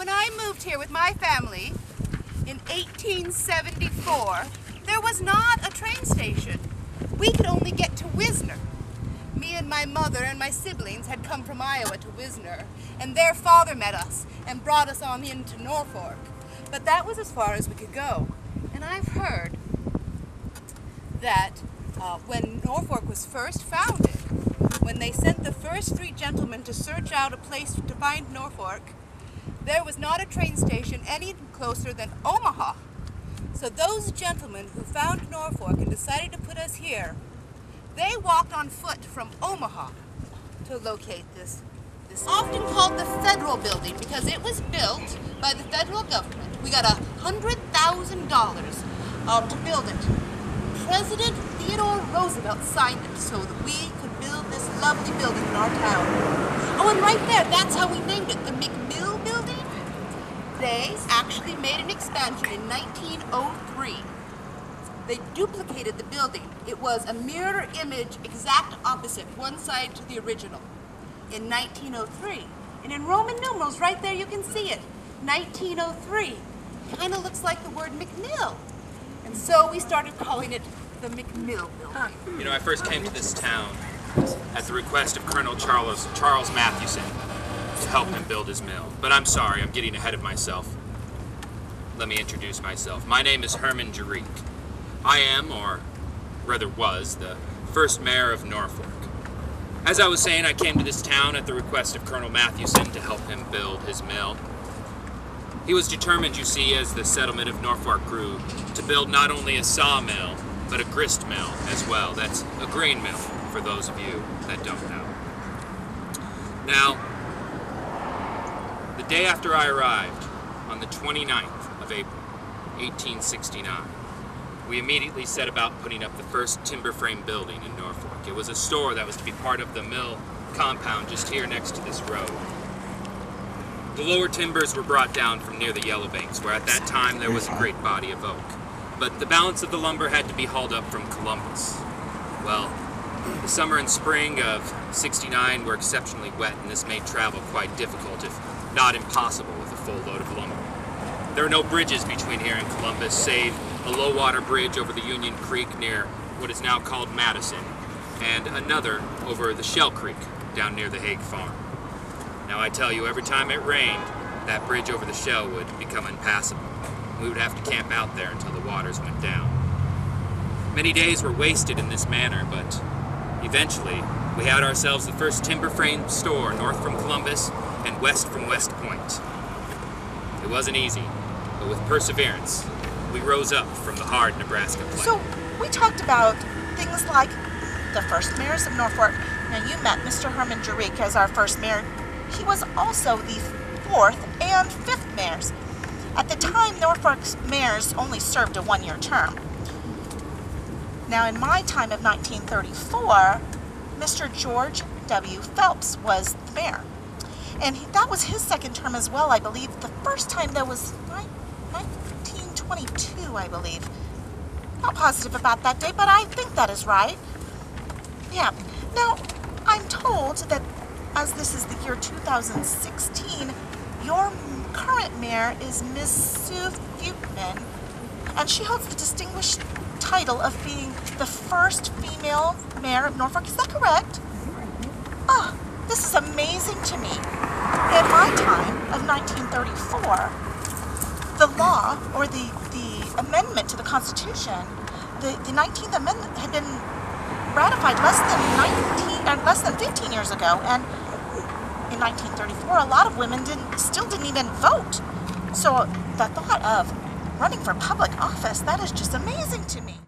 When I moved here with my family in 1874, there was not a train station. We could only get to Wisner. Me and my mother and my siblings had come from Iowa to Wisner, and their father met us and brought us on into Norfolk. But that was as far as we could go. And I've heard that when Norfolk was first founded, when they sent the first 3 gentlemen to search out a place to find Norfolk, there was not a train station any closer than Omaha. So those gentlemen who found Norfolk and decided to put us here, they walked on foot from Omaha to locate this. Often called the Federal Building because it was built by the federal government. We got $100,000 to build it. President Theodore Roosevelt signed it so that we could build this lovely building in our town. Oh, and right there, that's how we named it, the McMill Building. They actually made an expansion in 1903. They duplicated the building. It was a mirror image, exact opposite, one side to the original, in 1903. And in Roman numerals, right there you can see it, 1903. Kind of looks like the word McMill. And so we started calling it the McMill Building. You know, I first came to this town at the request of Colonel Charles Mathewson to help him build his mill. But I'm sorry, I'm getting ahead of myself. Let me introduce myself. My name is Herman Jarick. I am, or rather was, the first mayor of Norfolk. As I was saying, I came to this town at the request of Colonel Mathewson to help him build his mill. He was determined, you see, as the settlement of Norfolk grew, to build not only a sawmill, but a grist mill as well. That's a grain mill, for those of you that don't know. Now, the day after I arrived, on the 29th of April, 1869, we immediately set about putting up the first timber frame building in Norfolk. It was a store that was to be part of the mill compound just here next to this road. The lower timbers were brought down from near the Yellow Banks, where at that time there was a great body of oak. But the balance of the lumber had to be hauled up from Columbus. Well, the summer and spring of '69 were exceptionally wet, and this made travel quite difficult, if not impossible, with a full load of lumber. There are no bridges between here and Columbus, save a low-water bridge over the Union Creek near what is now called Madison, and another over the Shell Creek down near the Hague Farm. Now I tell you, every time it rained, that bridge over the Shell would become impassable. We would have to camp out there until the waters went down. Many days were wasted in this manner, but eventually we had ourselves the first timber frame store north from Columbus and west from West Point. It wasn't easy, but with perseverance, we rose up from the hard Nebraska plain. So we talked about things like the first mayors of Norfolk. Now you met Mr. Herman Jarick as our first mayor. He was also the 4th and 5th mayors. At the time, Norfolk's mayors only served a 1-year term. Now in my time of 1934, Mr. George W. Phelps was the mayor. And that was his 2nd term as well, I believe. The first time though was 1922, I believe. Not positive about that date, but I think that is right. Yeah. Now, I'm told that as this is the year 2016, your current mayor is Miss Sue Futman, and she holds the distinguished title of being the first female mayor of Norfolk. Is that correct? Ah, this is amazing to me. In my time of 1934, the law, or the amendment to the Constitution, the 19th Amendment had been ratified less than 15 years ago, and in 1934, a lot of women still didn't even vote. So the thought of running for public office, that is just amazing to me.